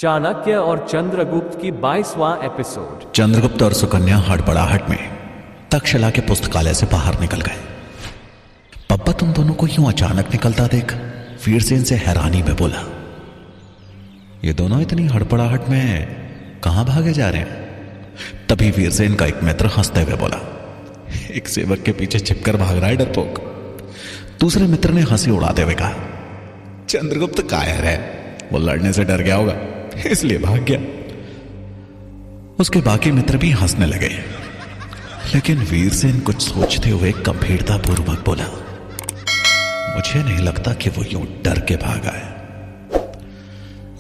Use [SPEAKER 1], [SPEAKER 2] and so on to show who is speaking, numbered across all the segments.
[SPEAKER 1] चाणक्य और चंद्रगुप्त की 22वां एपिसोड।
[SPEAKER 2] चंद्रगुप्त और सुकन्या हड़बड़ाहट में तक्षशिला के पुस्तकालय से बाहर निकल गए। पप्पा तुम दोनों को यूं अचानक निकलता देख वीरसेन से हैरानी में बोला, ये दोनों इतनी हड़बड़ाहट में कहां भागे जा रहे हैं? तभी वीरसेन का एक मित्र हंसते हुए बोला, एक सेवक के पीछे छिपकर भाग रहा है डरपोक। दूसरे मित्र ने हंसी उड़ाते हुए कहा, चंद्रगुप्त कायर है, वो लड़ने से डर गया होगा इसलिए भाग गया। उसके बाकी मित्र भी हंसने लगे, लेकिन वीरसेन कुछ सोचते हुए गंभीरतापूर्वक बोला, मुझे नहीं लगता कि वो यूं डर के भागा है।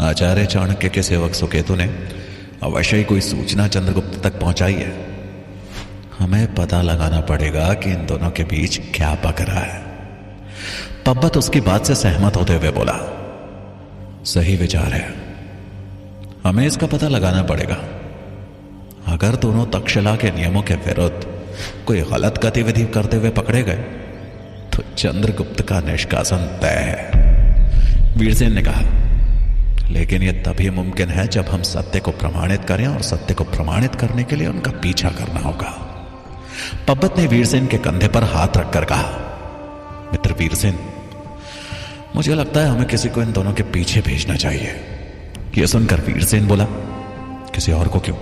[SPEAKER 2] आचार्य चाणक्य के सेवक सुकेतु ने अवश्य ही कोई सूचना चंद्रगुप्त तक पहुंचाई है। हमें पता लगाना पड़ेगा कि इन दोनों के बीच क्या पक रहा है। पब्बत उसकी बात से सहमत होते हुए बोला, सही विचार है, हमें इसका पता लगाना पड़ेगा। अगर दोनों तक्षशिला के नियमों के विरुद्ध कोई गलत गतिविधि करते हुए पकड़े गए तो चंद्रगुप्त का निष्कासन तय है। वीरसेन ने कहा, लेकिन यह तभी मुमकिन है जब हम सत्य को प्रमाणित करें, और सत्य को प्रमाणित करने के लिए उनका पीछा करना होगा। पब्बत ने वीरसेन के कंधे पर हाथ रखकर कहा, मित्र वीरसेन, मुझे लगता है हमें किसी को इन दोनों के पीछे भेजना चाहिए। यह सुनकर वीरसेन बोला, किसी और को क्यों?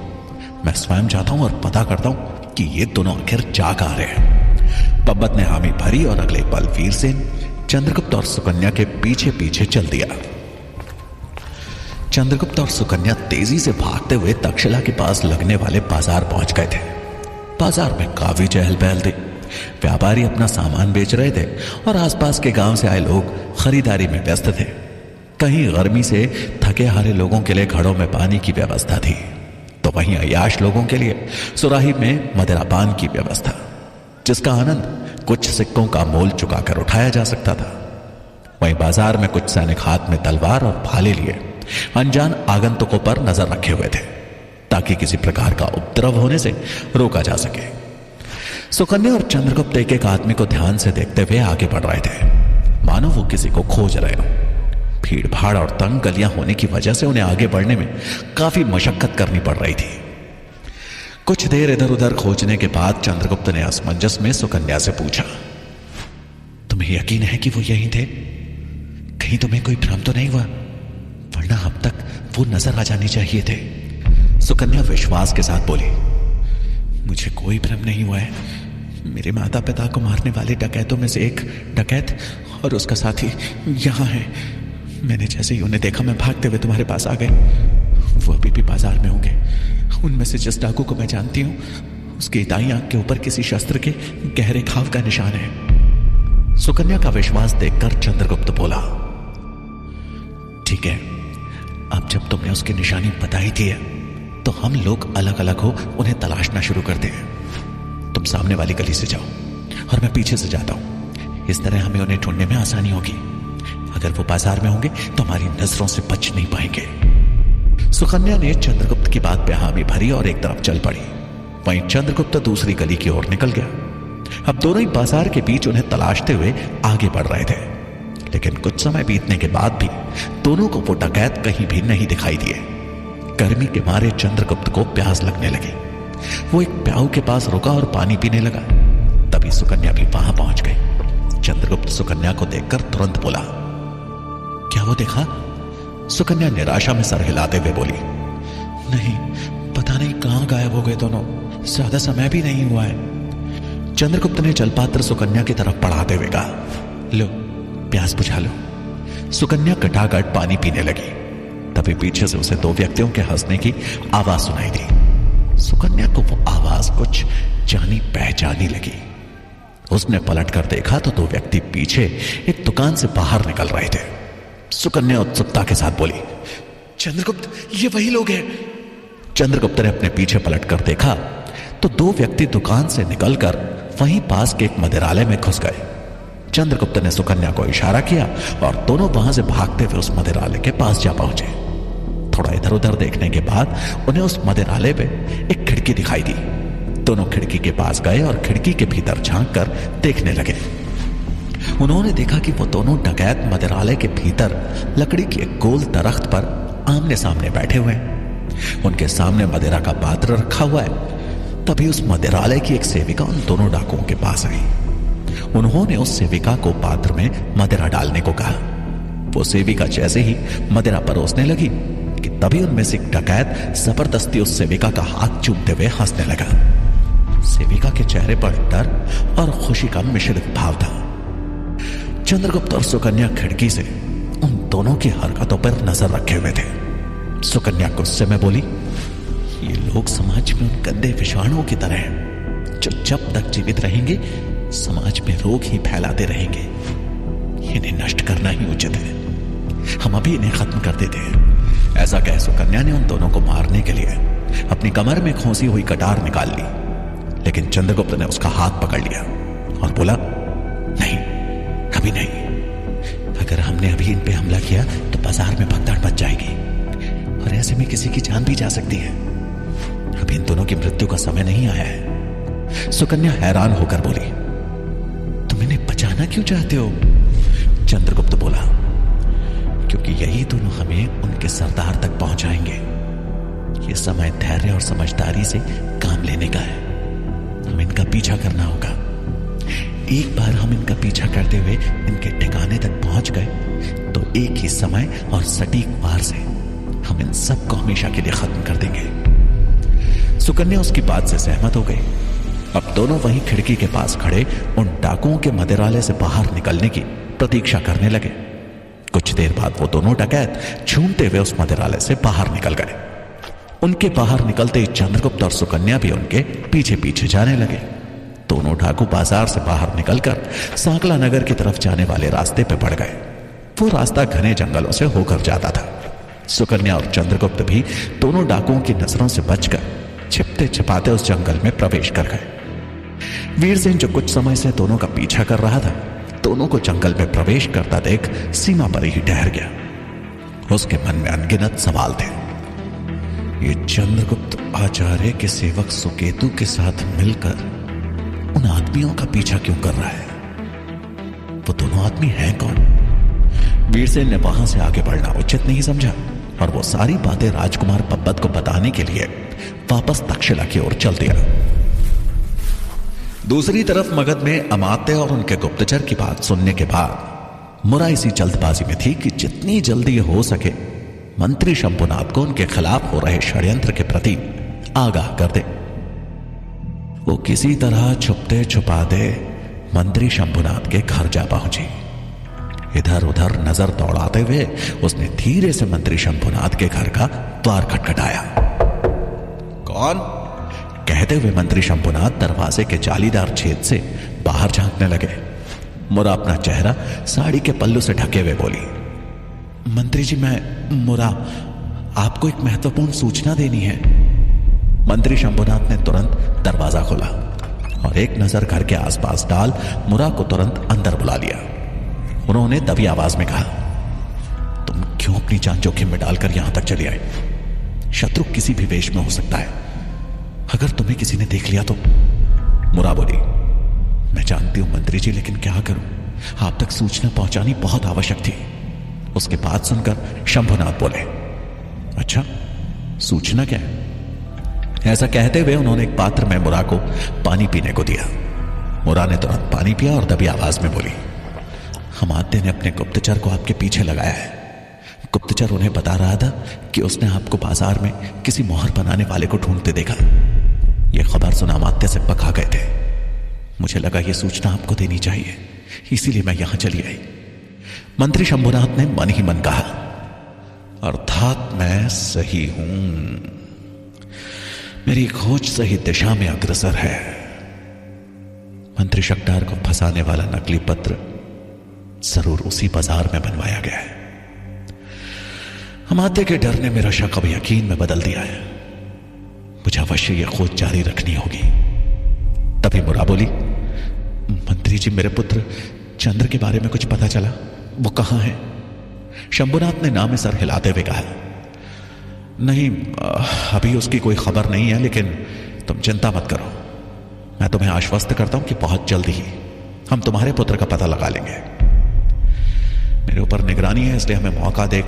[SPEAKER 2] मैं स्वयं जाता हूं और पता करता हूं कि ये दोनों आखिर जा कहां रहे हैं। पब्बत ने हामी भरी और अगले पल वीरसेन चंद्रगुप्त और सुकन्या के पीछे पीछे चल दिया। चंद्रगुप्त और सुकन्या तेजी से भागते हुए तक्षशिला के पास लगने वाले बाजार पहुंच गए थे। बाजार में काफी चहल पहल थी। व्यापारी अपना सामान बेच रहे थे और आसपास के गांव से आए लोग खरीदारी में व्यस्त थे। कहीं गर्मी से थके हारे लोगों के लिए घड़ों में पानी की व्यवस्था थी, तो वहीं अय्याश लोगों के लिए सुराही में मदिरापान की व्यवस्था, जिसका आनंद कुछ सिक्कों का मोल चुकाकर उठाया जा सकता था। वहीं बाजार में कुछ सैनिक हाथ में तलवार और भाले लिए अनजान आगंतुकों पर नजर रखे हुए थे, ताकि किसी प्रकार का उपद्रव होने से रोका जा सके। सुकन्या और चंद्रगुप्त एक एक आदमी को ध्यान से देखते हुए आगे बढ़ रहे थे, मानो वो किसी को खोज रहे हो। भीड़ भाड़ और तंग गलियां होने की वजह से उन्हें आगे बढ़ने में काफी मशक्कत करनी पड़ रही थी। कुछ देर इधर उधर खोजने के बाद चंद्रगुप्त ने असमंजस में सुकन्या से पूछा, तुम्हें यकीन है कि वो यहीं थे? कहीं तुम्हें कोई भ्रम तो नहीं हुआ? वरना अब तक वो नजर आ जाने चाहिए थे। सुकन्या विश्वास के साथ बोली, मुझे कोई भ्रम नहीं हुआ है। मेरे माता पिता को मारने वाले डकैतों में से एक डकैत और उसका साथी यहां है। मैंने जैसे ही उन्हें देखा मैं भागते हुए तुम्हारे पास आ गए। वो अभी भी बाजार में होंगे। उनमें से जिस डाकू को मैं जानती हूं, उसकी दाईं आंख के ऊपर किसी शस्त्र के गहरे घाव का निशान है। सुकन्या का विश्वास देखकर चंद्रगुप्त बोला, ठीक है, अब जब तुमने उसकी निशानी बताई थी तो हम लोग अलग अलग हो उन्हें तलाशना शुरू करते हैं। तुम सामने वाली गली से जाओ और मैं पीछे से जाता हूं। इस तरह हमें उन्हें ढूंढने में आसानी होगी। अगर वो बाजार में होंगे तो हमारी नजरों से बच नहीं पाएंगे। सुकन्या ने चंद्रगुप्त की बात पे हामी भरी और एक तरफ चल पड़ी। वहीं चंद्रगुप्त दूसरी गली की ओर निकल गया। अब दोनों ही बाजार के बीच उन्हें तलाशते हुए आगे बढ़ रहे थे, लेकिन कुछ समय बीतने के बाद भी दोनों को वो डकैत कहीं भी नहीं दिखाई दिए। गर्मी के मारे चंद्रगुप्त को प्यास लगने लगी। वो एक प्याऊ के पास रुका और पानी पीने लगा। तभी सुकन्या भी वहां पहुंच गई। चंद्रगुप्त सुकन्या को देखकर तुरंत बोला, क्या वो देखा? सुकन्या निराशा में सर हिलाते हुए बोली, नहीं, पता नहीं कहां गायब हो गए दोनों। ज्यादा समय भी नहीं हुआ है। चंद्रगुप्त ने जलपात्र सुकन्या की तरफ बढ़ाते हुए कहा, लो, प्यास बुझा लो। सुकन्या गटागट पानी पीने लगी। तभी पीछे से उसे दो व्यक्तियों के हंसने की आवाज सुनाई दी। सुकन्या को वो आवाज कुछ जानी पहचानी लगी। उसने पलटकर देखा तो दो व्यक्ति पीछे एक दुकान से बाहर निकल रहे थे। सुकन्या उत्सुकता के साथ बोली, चंद्रगुप्त, ये वही लोग हैं। चंद्रगुप्त ने अपने पीछे पलटकर देखा तो दो व्यक्ति दुकान से निकलकर वहीं पास के एक मदिरालय में घुस गए। चंद्रगुप्त ने सुकन्या को इशारा किया और दोनों वहां से भागते हुए उस मदिरालय के पास जा पहुंचे। थोड़ा इधर उधर देखने के बाद उन्हें उस मदिरालय पे एक खिड़की दिखाई दी। दोनों खिड़की के पास गए और खिड़की के भीतर झांक कर देखने लगे। उन्होंने देखा कि वो दोनों डकैत मदिरालय के भीतर लकड़ी के एक गोल दरख्त पर आमने सामने बैठे हुए हैं। उनके सामने मदिरा का पात्र रखा हुआ है। तभी उस मदिरालय की एक सेविका उन दोनों डाकुओं के पास आई। उन्होंने उस सेविका को पात्र में मदिरा डालने को कहा। वो सेविका जैसे ही मदिरा परोसने लगी कि तभी उनमें से एक डकैत जबरदस्ती उस सेविका का हाथ चूमते हुए हंसने लगा। सेविका के चेहरे पर डर और खुशी का मिश्रित भाव था। चंद्रगुप्त और सुकन्या खिड़की से उन दोनों की हरकतों पर नजर रखे हुए थे। सुकन्या गुस्से में बोली, ये लोग समाज में उन गंदे विषाणुओं की तरह हैं जो जब तक जीवित रहेंगे समाज में रोग ही फैलाते रहेंगे। इन्हें नष्ट करना ही उचित है। हम अभी इन्हें खत्म कर देते हैं। ऐसा कह सुकन्या ने उन दोनों को मारने के लिए अपनी कमर में खोसी हुई कटार निकाल ली, लेकिन चंद्रगुप्त ने उसका हाथ पकड़ लिया और बोला, नहीं, अभी नहीं। अगर हमने अभी इन पे हमला किया तो बाजार में भगदड़ मच जाएगी और ऐसे में किसी की जान भी जा सकती है। अभी इन दोनों की मृत्यु का समय नहीं आया है। सुकन्या हैरान होकर बोली, तुम इन्हें बचाना क्यों चाहते हो? चंद्रगुप्त बोला, क्योंकि यही दोनों हमें उनके सरदार तक पहुंचाएंगे। ये समय धैर्य और समझदारी से काम लेने का है। हमें इनका पीछा करना होगा। एक बार हम इनका पीछा करते हुए इनके ठिकाने तक पहुंच गए तो एक ही समय और सटीक वार से हम इन सबको हमेशा के लिए खत्म कर देंगे। सुकन्या उसकी बात से सहमत हो गई। अब दोनों वहीं खिड़की के पास खड़े उन डाकुओं के मदिरालय से बाहर निकलने की प्रतीक्षा करने लगे। कुछ देर बाद वो दोनों डकैत झूमते हुए उस मदिरालय से बाहर निकल गए। उनके बाहर निकलते ही चंद्रगुप्त और सुकन्या भी उनके पीछे पीछे जाने लगे। दोनों डाकू बाजार से बाहर निकलकर सांकला नगर की तरफ जाने वाले रास्ते पर पड़ गए। वो रास्ता घने जंगलों से होकर जाता था। सुकन्या और चंद्रगुप्त भी दोनों डाकुओं की नजरों से बचकर छिपते छिपाते उस जंगल में प्रवेश कर गए। वीरसेन जो कुछ समय से दोनों का पीछा कर रहा था, दोनों को जंगल में प्रवेश करता देख सीमा पर ही ठहर गया। उसके मन में अनगिनत सवाल थे। ये चंद्रगुप्त आचार्य के सेवक सुकेतु के साथ मिलकर उन आदमियों का पीछा क्यों कर रहा है? वो दोनों आदमी हैं कौन? वीरसेन ने वहां से आगे बढ़ना उचित नहीं समझा और वो सारी बातें राजकुमार पब्बत को बताने के लिए वापस तक्षशिला की ओर चल दिया। दूसरी तरफ मगध में अमात्य और उनके गुप्तचर की बात सुनने के बाद मुरा इसी जल्दबाजी में थी कि जितनी जल्दी हो सके मंत्री शंभुनाथ को उनके खिलाफ हो रहे षड्यंत्र के प्रति आगाह कर दे। वो किसी तरह छुपते छुपाते मंत्री शंभुनाथ के घर जा पहुंची। इधर उधर नजर दौड़ाते हुए उसने धीरे से मंत्री शंभुनाथ के घर का द्वार खटखटाया। कौन? कहते हुए मंत्री शंभुनाथ दरवाजे के जालीदार छेद से बाहर झांकने लगे। मुरा अपना चेहरा साड़ी के पल्लू से ढके हुए बोली, मंत्री जी, मैं मुरा, आपको एक महत्वपूर्ण सूचना देनी है। मंत्री शंभुनाथ ने तुरंत दरवाजा खोला और एक नजर घर के आसपास डाल मुरा को तुरंत अंदर बुला लिया। उन्होंने दबी आवाज में कहा, तुम क्यों अपनी जान जोखिम में डालकर यहां तक चले आए? शत्रु किसी भी वेश में हो सकता है, अगर तुम्हें किसी ने देख लिया तो? मुरा बोली, मैं जानती हूं मंत्री जी, लेकिन क्या करूं, आप तक सूचना पहुंचानी बहुत आवश्यक थी। उसके बात सुनकर शंभुनाथ बोले, अच्छा, सूचना क्या है? ऐसा कहते हुए उन्होंने एक पात्र में मुरा को पानी पीने को दिया। मुरा ने तुरंत पानी पिया और दबी आवाज में बोली, अमात्य ने अपने गुप्तचर को आपके पीछे लगाया है। गुप्तचर उन्हें बता रहा था कि उसने आपको बाजार में किसी मोहर बनाने वाले को ढूंढते देखा। यह खबर सुना अमात्य से पका गए थे। मुझे लगा यह सूचना आपको देनी चाहिए, इसीलिए मैं यहां चली आई। मंत्री शंभुनाथ ने मन ही मन कहा, अर्थात मैं सही हूं, मेरी खोज सही दिशा में अग्रसर है। मंत्री शक्टार को फंसाने वाला नकली पत्र जरूर उसी बाजार में बनवाया गया है। अमात्य के डर ने मेरा शक अब यकीन में बदल दिया है। मुझे अवश्य यह खोज जारी रखनी होगी। तभी मुरा बोली, मंत्री जी, मेरे पुत्र चंद्र के बारे में कुछ पता चला? वो कहां है? शंभुनाथ ने नाम में सर हिलाते हुए कहा, नहीं, अभी उसकी कोई खबर नहीं है, लेकिन तुम चिंता मत करो। मैं तुम्हें आश्वस्त करता हूं कि बहुत जल्दी ही हम तुम्हारे पुत्र का पता लगा लेंगे। मेरे ऊपर निगरानी है, इसलिए हमें मौका देख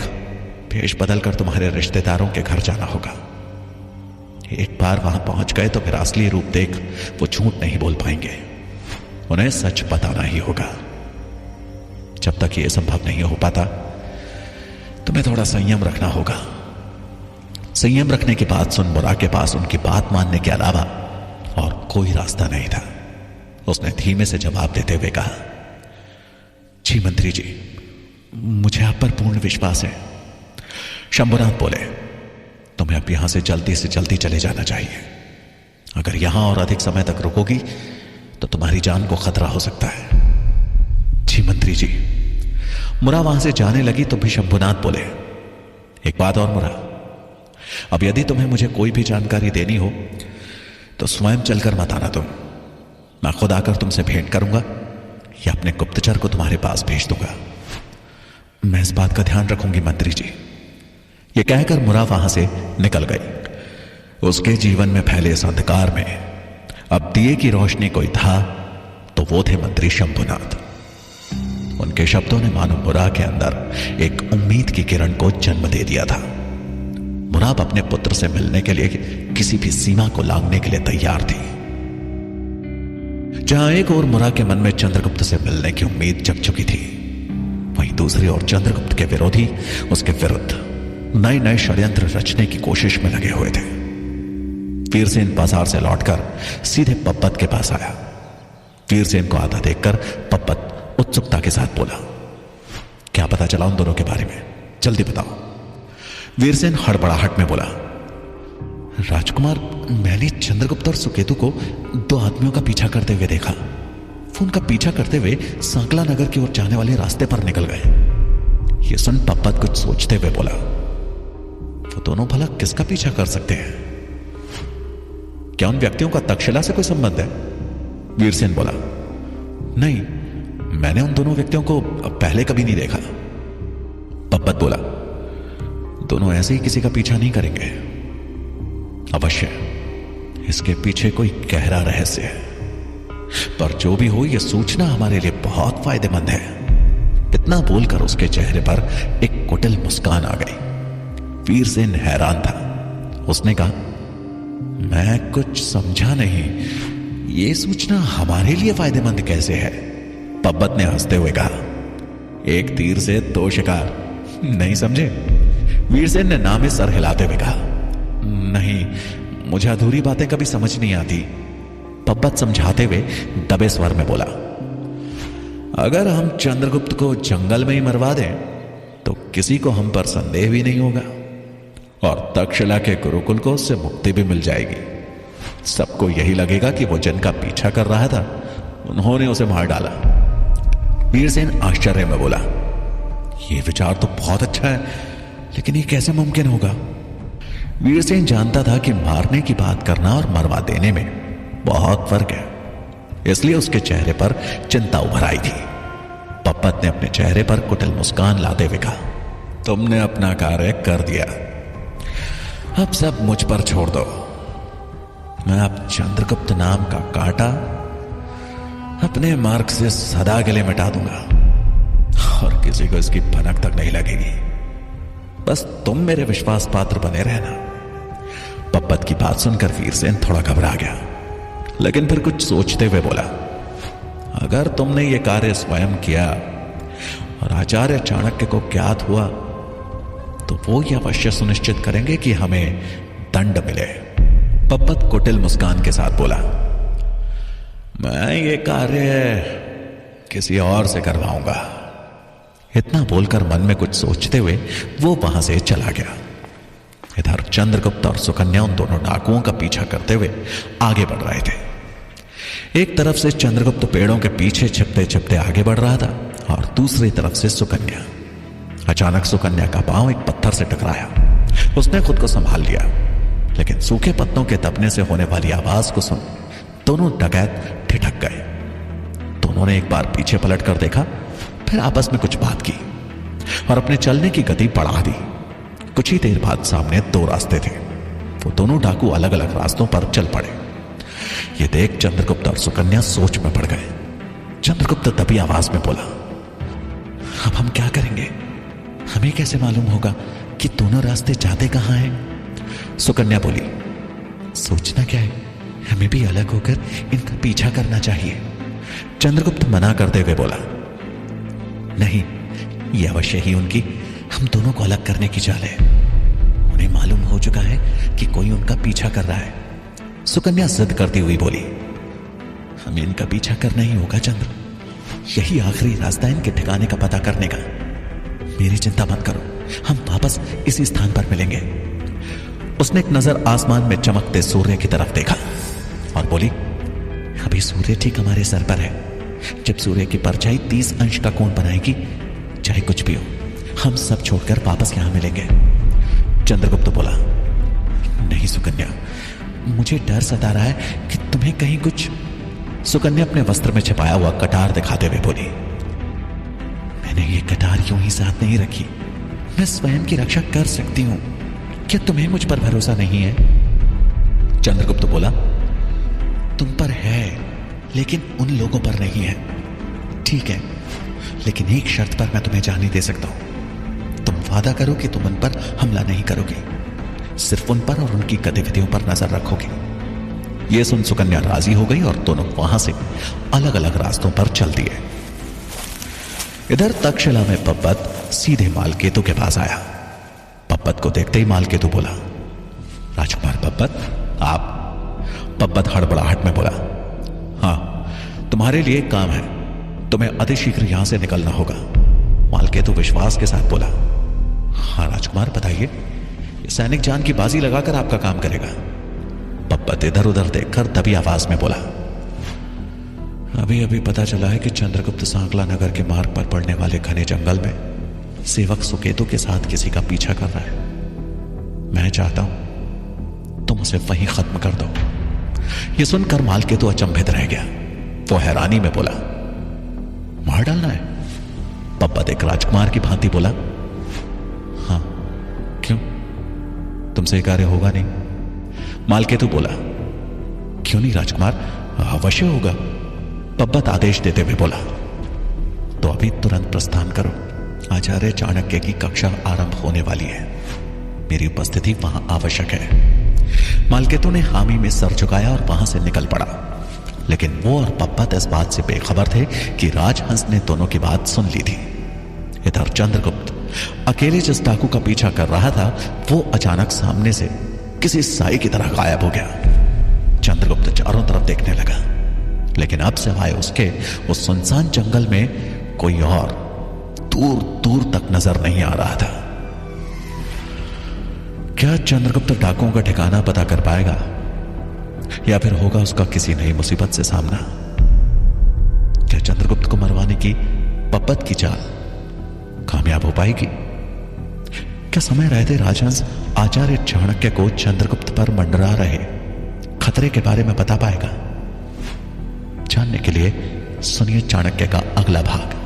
[SPEAKER 2] भेष बदलकर तुम्हारे रिश्तेदारों के घर जाना होगा। एक बार वहां पहुंच गए तो फिर असली रूप देख वो झूठ नहीं बोल पाएंगे। उन्हें सच बताना ही होगा। जब तक ये संभव नहीं हो पाता तुम्हें थोड़ा संयम रखना होगा। संयम रखने की बात सुन मुरा के पास उनकी बात मानने के अलावा और कोई रास्ता नहीं था। उसने धीमे से जवाब देते हुए कहा, जी मंत्री जी, मुझे आप पर पूर्ण विश्वास है। शंभुनाथ बोले, तुम्हें अब यहां से जल्दी चले जाना चाहिए। अगर यहां और अधिक समय तक रुकोगी तो तुम्हारी जान को खतरा हो सकता है। जी मंत्री जी। मुरा वहां से जाने लगी तो भी शंभुनाथ बोले, एक बात और मुरा, अब यदि तुम्हें मुझे कोई भी जानकारी देनी हो तो स्वयं चलकर मत आना। मैं खुद आकर तुमसे भेंट करूंगा या अपने गुप्तचर को तुम्हारे पास भेज दूंगा। मैं इस बात का ध्यान रखूंगी मंत्री जी। यह कहकर मुरा वहां से निकल गई। उसके जीवन में फैले इस अंधकार में अब दिए की रोशनी कोई था तो वो थे मंत्री शंभुनाथ। उनके शब्दों ने मानो मुरा के अंदर एक उम्मीद की किरण को जन्म दे दिया था। मुरा अपने पुत्र से मिलने के लिए किसी भी सीमा को लांघने के लिए तैयार थी। जहां एक और मुरा के मन में चंद्रगुप्त से मिलने की उम्मीद जग चुकी थी, वहीं दूसरी ओर चंद्रगुप्त के विरोधी उसके विरुद्ध नए नए षड्यंत्र रचने की कोशिश में लगे हुए थे। वीरसेन बाजार से लौटकर सीधे पप्पत के पास आया। वीरसेन को आता देखकर पप्पत उत्सुकता के साथ बोला, क्या पता चला उन दोनों के बारे में, जल्दी बताओ। वीरसेन हड़बड़ाहट में बोला, राजकुमार, मैंने चंद्रगुप्त और सुकेतु को दो आदमियों का पीछा करते हुए देखा। वो उनका पीछा करते हुए सांकला नगर की ओर जाने वाले रास्ते पर निकल गए। ये सुन पप्पत कुछ सोचते हुए बोला, वो दोनों भला किसका पीछा कर सकते हैं? क्या उन व्यक्तियों का तक्षशिला से कोई संबंध है? वीरसेन बोला, नहीं, मैंने उन दोनों व्यक्तियों को पहले कभी नहीं देखा। पप्पत बोला, दोनों ऐसे ही किसी का पीछा नहीं करेंगे। अवश्य इसके पीछे कोई गहरा रहस्य है, पर जो भी हो, यह सूचना हमारे लिए बहुत फायदेमंद है। इतना बोलकर उसके चेहरे पर एक कुटिल मुस्कान आ गई। वीरसेन हैरान था। उसने कहा, मैं कुछ समझा नहीं, यह सूचना हमारे लिए फायदेमंद कैसे है? पब्बत ने हंसते हुए कहा, एक तीर से दो शिकार, नहीं समझे? वीरसेन ने नामे सर हिलाते हुए कहा, नहीं, मुझे अधूरी बातें कभी समझ नहीं आती। पब्बत समझाते हुए दबे स्वर में बोला, अगर हम चंद्रगुप्त को जंगल में ही मरवा दें तो किसी को हम पर संदेह भी नहीं होगा और तक्षशिला के गुरुकुल को उससे मुक्ति भी मिल जाएगी। सबको यही लगेगा कि वो जिनका पीछा कर रहा था उन्होंने उसे मार डाला। वीरसेन आश्चर्य में बोला, यह विचार तो बहुत अच्छा है, लेकिन ये कैसे मुमकिन होगा? वीरसेन जानता था कि मारने की बात करना और मरवा देने में बहुत फर्क है, इसलिए उसके चेहरे पर चिंता उभर आई थी। पप्पत ने अपने चेहरे पर कुटिल मुस्कान लाते हुए कहा, तुमने अपना कार्य कर दिया, अब सब मुझ पर छोड़ दो। मैं अब चंद्रगुप्त नाम का कांटा अपने मार्ग से सदा के लिए मिटा दूंगा और किसी को इसकी भनक तक नहीं लगेगी। बस तुम मेरे विश्वास पात्र बने रहना। पप्पत की बात सुनकर वीरसेन थोड़ा घबरा गया, लेकिन फिर कुछ सोचते हुए बोला, अगर तुमने ये कार्य स्वयं किया और आचार्य चाणक्य को ज्ञात हुआ तो वो ये अवश्य सुनिश्चित करेंगे कि हमें दंड मिले। पप्पत कुटिल मुस्कान के साथ बोला, मैं ये कार्य किसी और से करवाऊंगा। इतना बोलकर मन में कुछ सोचते हुए वो वहां से चला गया। इधर चंद्रगुप्त और सुकन्या उन दोनों डाकुओं का पीछा करते हुए आगे बढ़ रहे थे। एक तरफ से चंद्रगुप्त पेड़ों के पीछे छिपते छिपते आगे बढ़ रहा था और दूसरी तरफ से सुकन्या। अचानक सुकन्या का पांव एक पत्थर से टकराया। उसने खुद को संभाल लिया, लेकिन सूखे पत्तों के दबने से होने वाली आवाज को सुन दोनों डकैत ठिठक गए। दोनों ने एक बार पीछे पलट कर देखा, फिर आपस में कुछ बात की और अपने चलने की गति बढ़ा दी। कुछ ही देर बाद सामने दो रास्ते थे। वो दोनों डाकू अलग अलग रास्तों पर चल पड़े। ये देख चंद्रगुप्त और सुकन्या सोच में पड़ गए। चंद्रगुप्त दबी आवाज में बोला, अब हम क्या करेंगे? हमें कैसे मालूम होगा कि दोनों रास्ते जाते कहां हैं। सुकन्या बोली, सोचना क्या है, हमें भी अलग होकर इनका पीछा करना चाहिए। चंद्रगुप्त मना करते हुए बोला, नहीं, यह अवश्य ही उनकी हम दोनों को अलग करने की चाल है। उन्हें मालूम हो चुका है कि कोई उनका पीछा कर रहा है। सुकन्या जिद करती हुई बोली, हमें इनका पीछा करना ही होगा चंद्र, यही आखिरी रास्ता है इनके ठिकाने का पता करने का। मेरी चिंता मत करो, हम वापस इसी स्थान पर मिलेंगे। उसने एक नजर आसमान में चमकते सूर्य की तरफ देखा और बोली, अभी सूर्य ठीक हमारे सर पर है। जब सूर्य की परछाई 30 अंश का कोण बनाएगी, चाहे कुछ भी हो, हम सब छोड़कर वापस यहां मिलेंगे। चंद्रगुप्त बोला, नहीं सुकन्या, मुझे डर सता रहा है कि तुम्हें कहीं कुछ। सुकन्या अपने वस्त्र में छिपाया हुआ कटार दिखाते हुए बोली, मैंने ये कटार यूं ही साथ नहीं रखी, मैं स्वयं की रक्षा कर सकती हूं। क्या तुम्हें मुझ पर भरोसा नहीं है? चंद्रगुप्त बोला, तुम पर है, लेकिन उन लोगों पर नहीं है। ठीक है, लेकिन एक शर्त पर मैं तुम्हें जाने दे सकता हूं। तुम वादा करो कि तुम उन पर हमला नहीं करोगे, सिर्फ उन पर और उनकी गतिविधियों पर नजर रखोगे। यह सुन सुकन्या राजी हो गई और दोनों वहां से अलग अलग रास्तों पर चल दिए। इधर तक्षशिला में पब्बत सीधे मालकेतु के पास आया। पब्बत को देखते ही मालकेतु बोला, राजकुमार पब्बत, आप? पब्बत हड़बड़ाहट में बोला, हाँ, तुम्हारे लिए एक काम है, तुम्हें अतिशीघ्र यहां से निकलना होगा। मालकेतु विश्वास के साथ बोला, हाँ राजकुमार, बताइए। सैनिक जान की बाजी लगाकर आपका काम करेगा। पब्बत इधर उधर देखकर दबी आवाज में बोला, अभी अभी पता चला है कि चंद्रगुप्त सांकला नगर के मार्ग पर पड़ने वाले घने जंगल में सेवक सुकेतु के साथ किसी का पीछा कर रहा है। मैं चाहता हूं तुम उसे वहीं खत्म कर दो। यह सुनकर मालकेतु अचंभित रह गया। वो हैरानी में बोला, मार डालना है? पब्बत एक राजकुमार की भांति बोला, हां, क्यों, तुमसे यह कार्य होगा नहीं? मालकेतु बोला, क्यों नहीं राजकुमार, अवश्य होगा। पब्बत आदेश देते हुए बोला, तो अभी तुरंत प्रस्थान करो। आचार्य चाणक्य की कक्षा आरंभ होने वाली है, मेरी उपस्थिति वहां आवश्यक है। मालकेतु ने हामी में सर झुकाया और वहां से निकल पड़ा। लेकिन वो और पब्बत इस बात से बेखबर थे कि राजहंस ने दोनों की बात सुन ली थी। इधर चंद्रगुप्त अकेले जिस डाकू का पीछा कर रहा था, वो अचानक सामने से किसी साई की तरह गायब हो गया। चंद्रगुप्त चारों तरफ देखने लगा, लेकिन अब सिवाय उसके उस सुनसान जंगल में कोई और दूर दूर तक नजर नहीं आ रहा था। क्या चंद्रगुप्त डाकुओं का ठिकाना पता कर पाएगा, या फिर होगा उसका किसी नई मुसीबत से सामना? क्या चंद्रगुप्त को मरवाने की पब्बत की चाल कामयाब हो पाएगी? क्या समय रहते राजहंस आचार्य चाणक्य को चंद्रगुप्त पर मंडरा रहे खतरे के बारे में बता पाएगा? जानने के लिए सुनिए चाणक्य का अगला भाग।